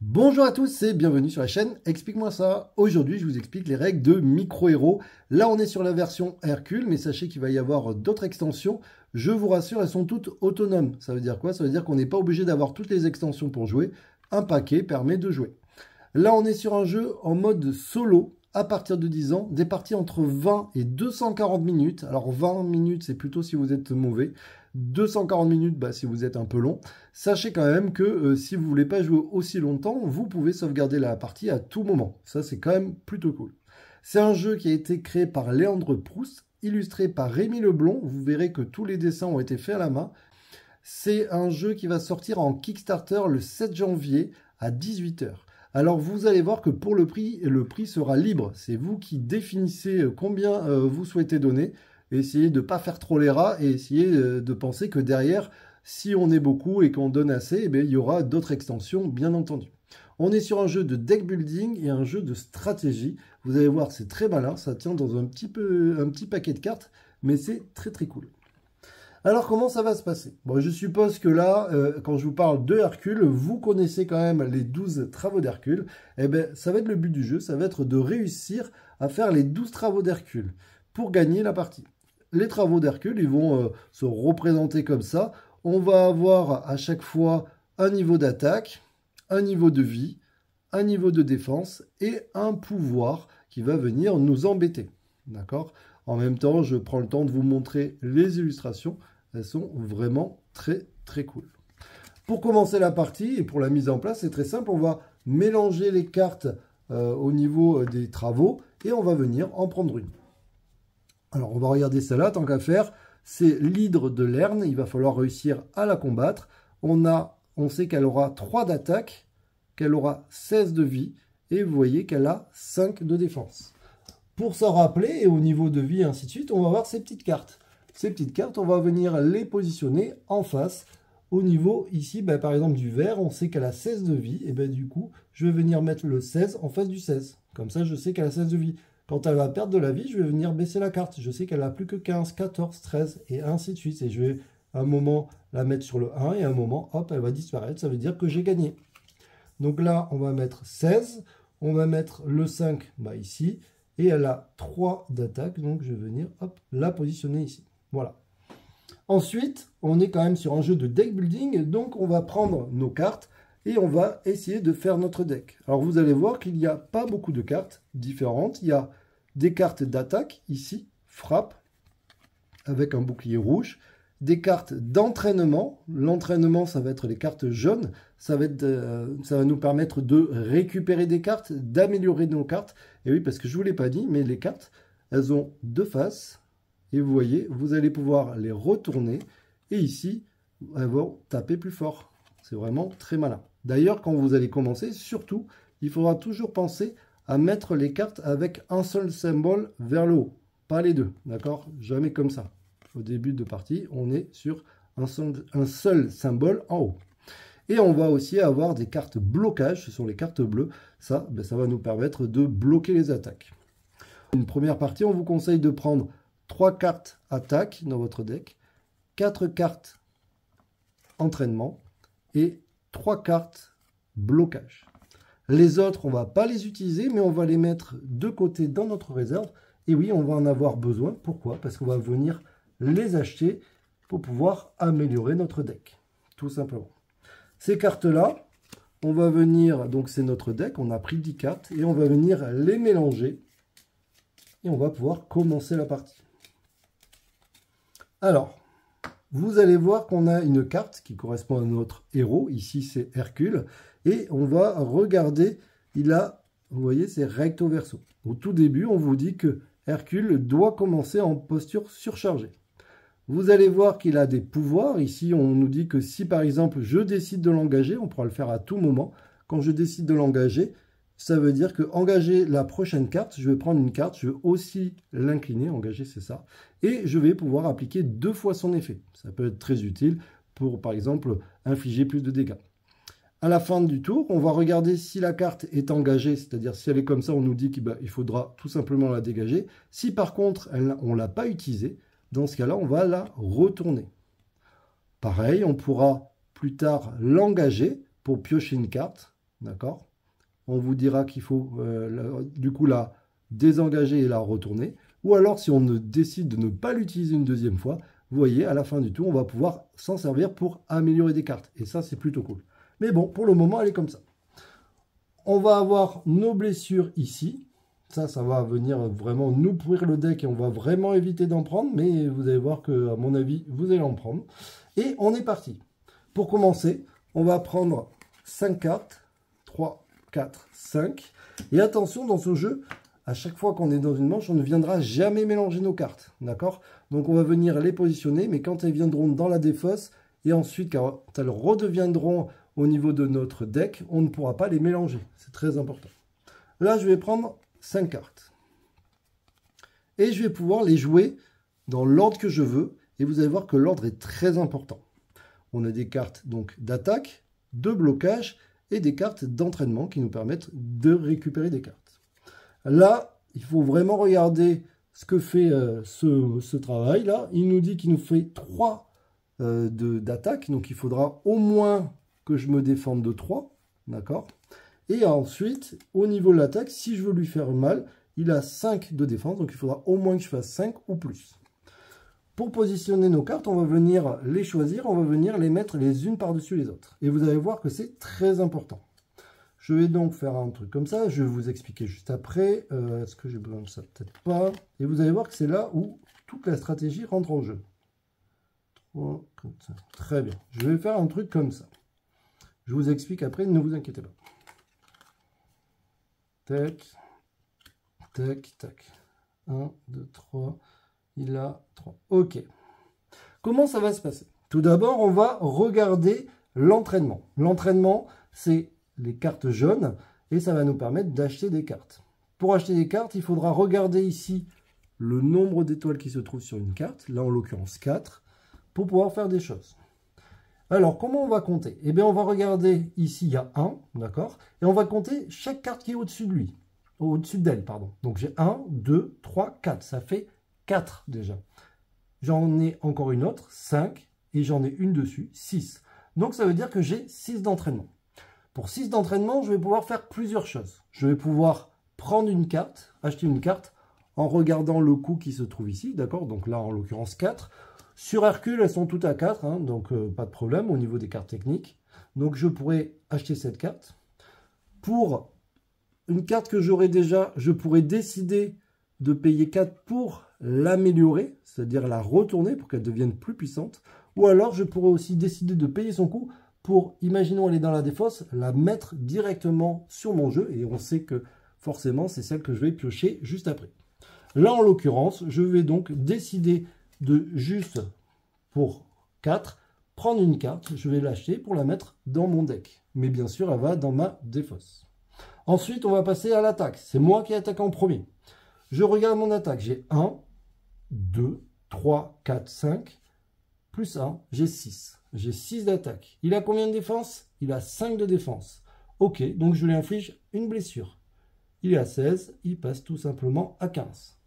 Bonjour à tous et bienvenue sur la chaîne Explique-moi ça. Aujourd'hui, je vous explique les règles de Micro Hero. Là, on est sur la version Hercule, mais sachez qu'il va y avoir d'autres extensions. Je vous rassure, elles sont toutes autonomes. Ça veut dire quoi? Ça veut dire qu'on n'est pas obligé d'avoir toutes les extensions pour jouer. Un paquet permet de jouer. Là, on est sur un jeu en mode solo à partir de 10 ans, des parties entre 20 et 240 minutes. Alors 20 minutes, c'est plutôt si vous êtes mauvais. 240 minutes, si vous êtes un peu long. Sachez quand même que si vous ne voulez pas jouer aussi longtemps, vous pouvez sauvegarder la partie à tout moment. Ça, c'est quand même plutôt cool. C'est un jeu qui a été créé par Léandre Proust, illustré par Rémi Leblond. Vous verrez que tous les dessins ont été faits à la main. C'est un jeu qui va sortir en Kickstarter le 7 janvier à 18 h. Alors vous allez voir que pour le prix sera libre. C'est vous qui définissez combien vous souhaitez donner. Essayez de ne pas faire trop les rats et essayez de penser que derrière, si on est beaucoup et qu'on donne assez, il y aura d'autres extensions, bien entendu. On est sur un jeu de deck building et un jeu de stratégie. Vous allez voir, c'est très malin. Ça tient dans un petit paquet de cartes, mais c'est très très cool. Alors, comment ça va se passer? Bon, je suppose que là, quand je vous parle de Hercule, vous connaissez quand même les 12 travaux d'Hercule. Ça va être le but du jeu, ça va être de réussir à faire les 12 travaux d'Hercule pour gagner la partie. Les travaux d'Hercule, ils vont se représenter comme ça. On va avoir à chaque fois un niveau d'attaque, un niveau de vie, un niveau de défense et un pouvoir qui va venir nous embêter. D'accord? En même temps, je prends le temps de vous montrer les illustrations. Elles sont vraiment très très cool. Pour commencer la partie et pour la mise en place, c'est très simple. On va mélanger les cartes au niveau des travaux et on va venir en prendre une. Alors, on va regarder celle-là, tant qu'à faire. C'est l'hydre de Lerne. Il va falloir réussir à la combattre. On sait qu'elle aura 3 d'attaque, qu'elle aura 16 de vie, et vous voyez qu'elle a 5 de défense. Pour s'en rappeler, et au niveau de vie, et ainsi de suite, on va voir ces petites cartes. Ces petites cartes, on va venir les positionner en face. Au niveau, ici, par exemple, du vert, on sait qu'elle a 16 de vie. Et du coup, je vais venir mettre le 16 en face du 16. Comme ça, je sais qu'elle a 16 de vie. Quand elle va perdre de la vie, je vais venir baisser la carte. Je sais qu'elle n'a plus que 15, 14, 13 et ainsi de suite. Et je vais à un moment la mettre sur le 1 et à un moment, hop, elle va disparaître. Ça veut dire que j'ai gagné. Donc là, on va mettre 16. On va mettre le 5 ici. Et elle a 3 d'attaque. Donc je vais venir hop, la positionner ici. Voilà. Ensuite, on est quand même sur un jeu de deck building. Donc on va prendre nos cartes. Et on va essayer de faire notre deck. Alors vous allez voir qu'il n'y a pas beaucoup de cartes différentes. Il y a des cartes d'attaque, ici, frappe, avec un bouclier rouge. Des cartes d'entraînement. L'entraînement, ça va être les cartes jaunes. Ça va nous permettre de récupérer des cartes, d'améliorer nos cartes. Et oui, parce que je ne vous l'ai pas dit, mais les cartes, elles ont 2 faces. Et vous voyez, vous allez pouvoir les retourner. Et ici, elles vont taper plus fort. C'est vraiment très malin. D'ailleurs, quand vous allez commencer, surtout, il faudra toujours penser à mettre les cartes avec un seul symbole vers le haut. Pas les deux, d'accord? Jamais comme ça. Au début de partie, on est sur un seul symbole en haut. Et on va aussi avoir des cartes blocage, ce sont les cartes bleues. Ça, ça va nous permettre de bloquer les attaques. Une première partie, on vous conseille de prendre 3 cartes attaque dans votre deck, 4 cartes entraînement, et 3 cartes blocage. Les autres, on ne va pas les utiliser, mais on va les mettre de côté dans notre réserve. Et oui, on va en avoir besoin. Pourquoi? Parce qu'on va venir les acheter pour pouvoir améliorer notre deck. Tout simplement. Ces cartes-là, on va venir, donc c'est notre deck, on a pris 10 cartes, et on va venir les mélanger. Et on va pouvoir commencer la partie. Alors, vous allez voir qu'on a une carte qui correspond à notre héros. Ici, c'est Hercule. Et on va regarder, il a, vous voyez, c'est recto verso. Au tout début, on vous dit que Hercule doit commencer en posture surchargée. Vous allez voir qu'il a des pouvoirs. Ici, on nous dit que si, par exemple, je décide de l'engager, on pourra le faire à tout moment. Quand je décide de l'engager, ça veut dire que engager la prochaine carte, je vais prendre une carte, je vais aussi l'incliner, engager c'est ça, et je vais pouvoir appliquer 2 fois son effet. Ça peut être très utile pour, par exemple, infliger plus de dégâts. À la fin du tour, on va regarder si la carte est engagée, c'est-à-dire si elle est comme ça, on nous dit qu'il faudra tout simplement la dégager. Si par contre, on ne l'a pas utilisée, dans ce cas-là, on va la retourner. Pareil, on pourra plus tard l'engager pour piocher une carte. d'accord? On vous dira qu'il faut du coup la désengager et la retourner. Ou alors, si on décide de ne pas l'utiliser une deuxième fois, vous voyez, à la fin du tour, on va pouvoir s'en servir pour améliorer des cartes. Et ça, c'est plutôt cool. Mais bon, pour le moment, elle est comme ça. On va avoir nos blessures ici. Ça va venir vraiment nous pourrir le deck et on va vraiment éviter d'en prendre. Mais vous allez voir que, à mon avis, vous allez en prendre. Et on est parti. Pour commencer, on va prendre 5 cartes. 3, 4, 5. Et attention, dans ce jeu, à chaque fois qu'on est dans une manche, on ne viendra jamais mélanger nos cartes. D'accord? Donc on va venir les positionner, mais quand elles viendront dans la défausse, et ensuite quand elles redeviendront au niveau de notre deck, on ne pourra pas les mélanger. C'est très important. Là, je vais prendre 5 cartes. Et je vais pouvoir les jouer dans l'ordre que je veux. Et vous allez voir que l'ordre est très important. On a des cartes donc d'attaque, de blocage et des cartes d'entraînement qui nous permettent de récupérer des cartes. Là, il faut vraiment regarder ce que fait ce travail-là. Il nous dit qu'il nous fait 3 d'attaque. Donc, il faudra au moins que je me défende de 3. D'accord? Et ensuite, au niveau de l'attaque, si je veux lui faire mal, il a 5 de défense. Donc, il faudra au moins que je fasse 5 ou plus. Pour positionner nos cartes, on va venir les choisir. On va venir les mettre les unes par-dessus les autres. Et vous allez voir que c'est très important. Je vais donc faire un truc comme ça. Je vais vous expliquer juste après. Est-ce que j'ai besoin de ça? Peut-être pas. Et vous allez voir que c'est là où toute la stratégie rentre en jeu. 3, comme ça. Très bien. Je vais faire un truc comme ça. Je vous explique après, ne vous inquiétez pas. Tac. Tac, tac. 1, 2, 3. Il a 3. Ok. Comment ça va se passer? Tout d'abord, on va regarder l'entraînement. L'entraînement, c'est les cartes jaunes et ça va nous permettre d'acheter des cartes. Pour acheter des cartes, il faudra regarder ici le nombre d'étoiles qui se trouvent sur une carte, là en l'occurrence 4, pour pouvoir faire des choses. Alors, comment on va compter? Eh bien, on va regarder ici, il y a 1, d'accord? Et on va compter chaque carte qui est au-dessus de lui, au-dessus d'elle, pardon. Donc, j'ai 1, 2, 3, 4, ça fait 4 déjà. J'en ai encore une autre, 5, et j'en ai une dessus, 6. Donc, ça veut dire que j'ai 6 d'entraînement. Pour 6 d'entraînement, je vais pouvoir faire plusieurs choses. Je vais pouvoir prendre une carte, acheter une carte, en regardant le coût qui se trouve ici, d'accord? Donc là, en l'occurrence, 4. Sur Hercule, elles sont toutes à 4, hein, donc pas de problème au niveau des cartes techniques. Donc, je pourrais acheter cette carte. Pour une carte que j'aurai déjà, je pourrais décider de payer 4 pour l'améliorer, c'est-à-dire la retourner pour qu'elle devienne plus puissante. Ou alors, je pourrais aussi décider de payer son coût pour, imaginons elle est dans la défausse, la mettre directement sur mon jeu. Et on sait que forcément, c'est celle que je vais piocher juste après. Là, en l'occurrence, je vais donc décider de juste, pour 4, prendre une carte. Je vais l'acheter pour la mettre dans mon deck. Mais bien sûr, elle va dans ma défausse. Ensuite, on va passer à l'attaque. C'est moi qui attaque en premier. Je regarde mon attaque. J'ai 1, 2, 3, 4, 5. Plus 1, j'ai 6. J'ai 6 d'attaque. Il a combien de défense? Il a 5 de défense. Ok, donc je lui inflige une blessure. Il est à 16, il passe tout simplement à 15.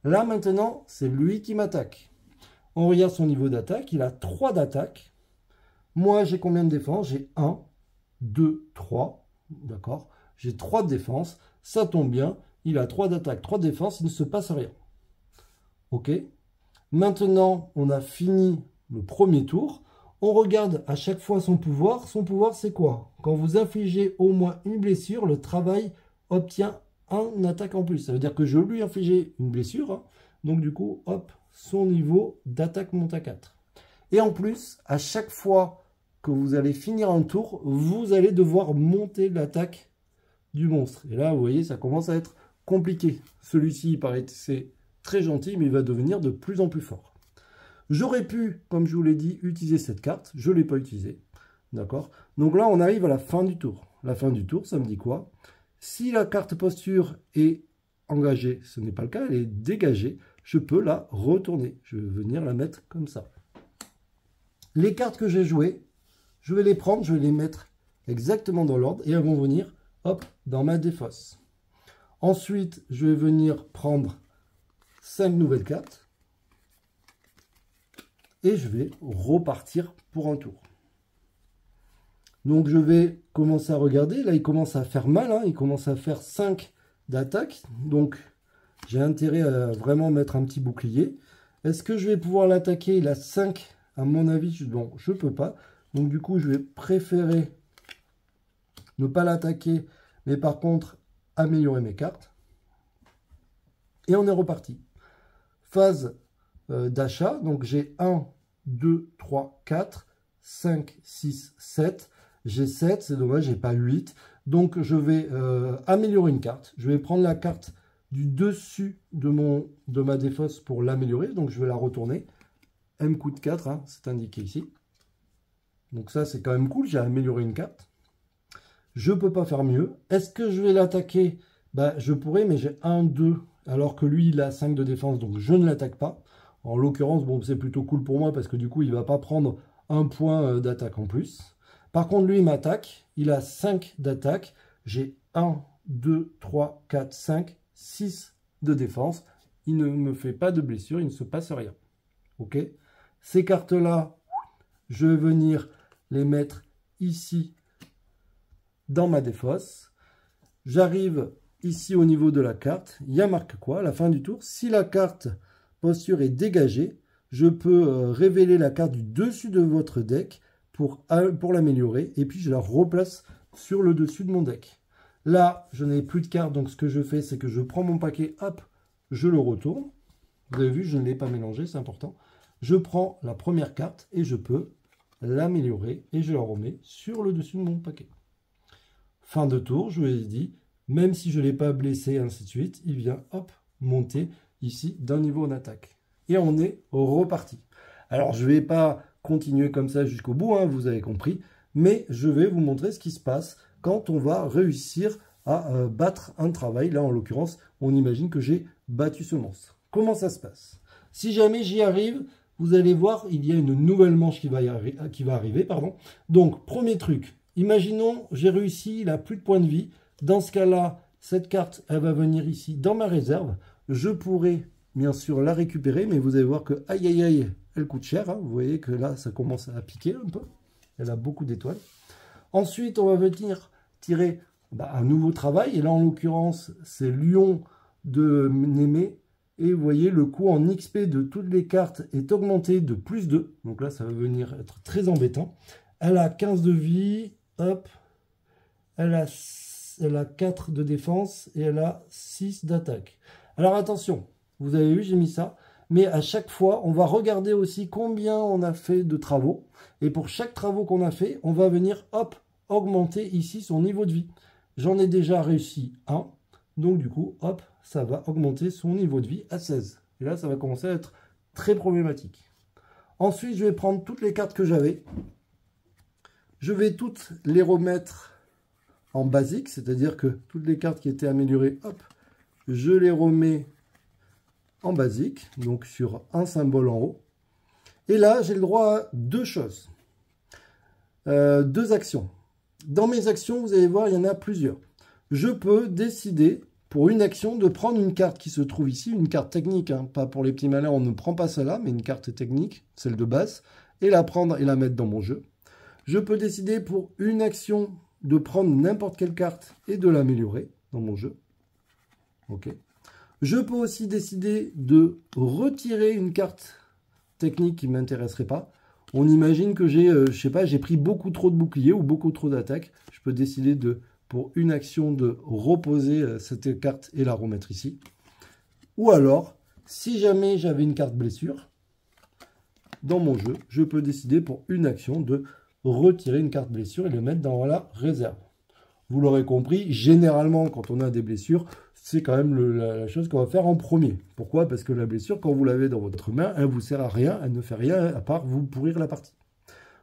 Là maintenant, c'est lui qui m'attaque. On regarde son niveau d'attaque, il a 3 d'attaque. Moi, j'ai combien de défense? J'ai 1, 2, 3. D'accord? J'ai 3 de défense. Ça tombe bien, il a 3 d'attaque, 3 de défense, il ne se passe rien. Ok? Maintenant, on a fini le premier tour. On regarde à chaque fois son pouvoir. Son pouvoir, c'est quoi? Quand vous infligez au moins une blessure, le travail obtient un attaque en plus. Ça veut dire que je lui ai infligé une blessure. Hein. Donc du coup, hop, son niveau d'attaque monte à 4. Et en plus, à chaque fois que vous allez finir un tour, vous allez devoir monter l'attaque du monstre. Et là, vous voyez, ça commence à être compliqué. Celui-ci, il paraît c'est très gentil, mais il va devenir de plus en plus fort. J'aurais pu, comme je vous l'ai dit, utiliser cette carte. Je ne l'ai pas utilisée. D'accord? Donc là, on arrive à la fin du tour. La fin du tour, ça me dit quoi? Si la carte posture est engagée, ce n'est pas le cas, elle est dégagée, je peux la retourner. Je vais venir la mettre comme ça. Les cartes que j'ai jouées, je vais les prendre, je vais les mettre exactement dans l'ordre et elles vont venir, hop, dans ma défausse. Ensuite, je vais venir prendre 5 nouvelles cartes. Et je vais repartir pour un tour. Donc je vais commencer à regarder. Là, il commence à faire mal, hein. Il commence à faire 5 d'attaque. Donc j'ai intérêt à vraiment mettre un petit bouclier. Est-ce que je vais pouvoir l'attaquer? Il a 5, à mon avis. Bon, je ne peux pas. Donc du coup, je vais préférer ne pas l'attaquer, mais par contre, améliorer mes cartes. Et on est reparti. Phase d'achat. Donc j'ai 1, 2, 3, 4, 5, 6, 7. J'ai 7, c'est dommage, j'ai pas 8. Donc je vais améliorer une carte. Je vais prendre la carte du dessus de ma défausse pour l'améliorer. Donc je vais la retourner. M coûte 4, hein, c'est indiqué ici. Donc ça, c'est quand même cool. J'ai amélioré une carte. Je ne peux pas faire mieux. Est-ce que je vais l'attaquer? Bah, je pourrais, mais j'ai 1, 2, alors que lui, il a 5 de défense, donc je ne l'attaque pas. En l'occurrence, bon, c'est plutôt cool pour moi, parce que du coup, il ne va pas prendre un point d'attaque en plus. Par contre, lui, il m'attaque. Il a 5 d'attaque. J'ai 1, 2, 3, 4, 5, 6 de défense. Il ne me fait pas de blessure, il ne se passe rien. Ok? Ces cartes-là, je vais venir les mettre ici dans ma défausse. J'arrive ici au niveau de la carte. Il y a marqué quoi à la fin du tour? Si la carte posture est dégagée, je peux révéler la carte du dessus de votre deck pour l'améliorer. Et puis je la replace sur le dessus de mon deck. Là, je n'ai plus de carte. Donc ce que je fais, c'est que je prends mon paquet, hop, je le retourne. Vous avez vu, je ne l'ai pas mélangé, c'est important. Je prends la première carte et je peux l'améliorer et je la remets sur le dessus de mon paquet. Fin de tour, je vous ai dit, même si je ne l'ai pas blessé, ainsi de suite, il vient, hop, monter ici d'un niveau en attaque. Et on est reparti. Alors, je ne vais pas continuer comme ça jusqu'au bout, hein, vous avez compris, mais je vais vous montrer ce qui se passe quand on va réussir à battre un travail. Là, en l'occurrence, on imagine que j'ai battu ce monstre. Comment ça se passe? Si jamais j'y arrive, vous allez voir, il y a une nouvelle manche qui va arriver. Pardon. Donc, premier truc, imaginons, j'ai réussi, il n'a plus de points de vie. Dans ce cas-là, cette carte, elle va venir ici dans ma réserve. Je pourrais, bien sûr, la récupérer, mais vous allez voir que, aïe, aïe, aïe, elle coûte cher. Hein. Vous voyez que là, ça commence à piquer un peu. Elle a beaucoup d'étoiles. Ensuite, on va venir tirer un nouveau travail. Et là, en l'occurrence, c'est Lion de Némée. Et vous voyez, le coût en XP de toutes les cartes est augmenté de plus 2. Donc là, ça va venir être très embêtant. Elle a 15 de vie. Hop. Elle a 4 de défense. Et elle a 6 d'attaque. Alors attention, vous avez vu, j'ai mis ça. Mais à chaque fois, on va regarder aussi combien on a fait de travaux. Et pour chaque travaux qu'on a fait, on va venir, hop, augmenter ici son niveau de vie. J'en ai déjà réussi 1. Donc du coup, hop, ça va augmenter son niveau de vie à 16. Et là, ça va commencer à être très problématique. Ensuite, je vais prendre toutes les cartes que j'avais. Je vais toutes les remettre en basique, c'est-à-dire que toutes les cartes qui étaient améliorées, hop, je les remets en basique, donc sur un symbole en haut. Et là, j'ai le droit à deux choses. Deux actions. Dans mes actions, vous allez voir, il y en a plusieurs. Je peux décider, pour une action, de prendre une carte qui se trouve ici, une carte technique, hein, pas pour les petits malins, on ne prend pas celle-là, mais une carte technique, celle de base, et la prendre et la mettre dans mon jeu. Je peux décider pour une action de prendre n'importe quelle carte et de l'améliorer dans mon jeu. Ok. Je peux aussi décider de retirer une carte technique qui ne m'intéresserait pas. On imagine que j'ai, je sais pas, j'ai pris beaucoup trop de boucliers ou beaucoup trop d'attaques. Je peux décider de, pour une action, de reposer cette carte et la remettre ici. Ou alors, si jamais j'avais une carte blessure dans mon jeu, je peux décider pour une action de retirer une carte blessure et le mettre dans la réserve. Vous l'aurez compris, généralement, quand on a des blessures, c'est quand même la chose qu'on va faire en premier. Pourquoi? Parce que la blessure, quand vous l'avez dans votre main, elle ne vous sert à rien, elle ne fait rien à part vous pourrir la partie.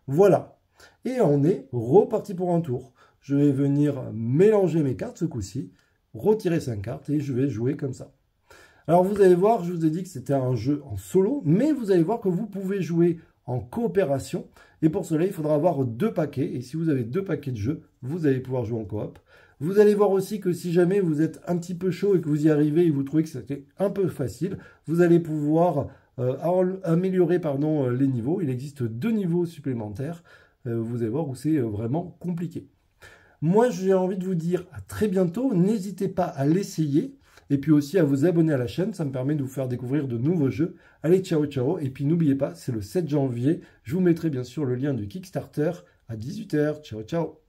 Voilà. Et on est reparti pour un tour. Je vais venir mélanger mes cartes ce coup-ci, retirer 5 cartes et je vais jouer comme ça. Alors vous allez voir, je vous ai dit que c'était un jeu en solo, mais vous allez voir que vous pouvez jouer en coopération. Et pour cela, il faudra avoir 2 paquets. Et si vous avez 2 paquets de jeux, vous allez pouvoir jouer en coop. Vous allez voir aussi que si jamais vous êtes un petit peu chaud et que vous y arrivez et vous trouvez que c'était un peu facile, vous allez pouvoir améliorer les niveaux. Il existe 2 niveaux supplémentaires. vous allez voir où c'est vraiment compliqué. Moi, j'ai envie de vous dire à très bientôt. N'hésitez pas à l'essayer et puis aussi à vous abonner à la chaîne. Ça me permet de vous faire découvrir de nouveaux jeux. Allez, ciao, ciao. Et puis n'oubliez pas, c'est le 7 janvier. Je vous mettrai bien sûr le lien du Kickstarter à 18 h. Ciao, ciao.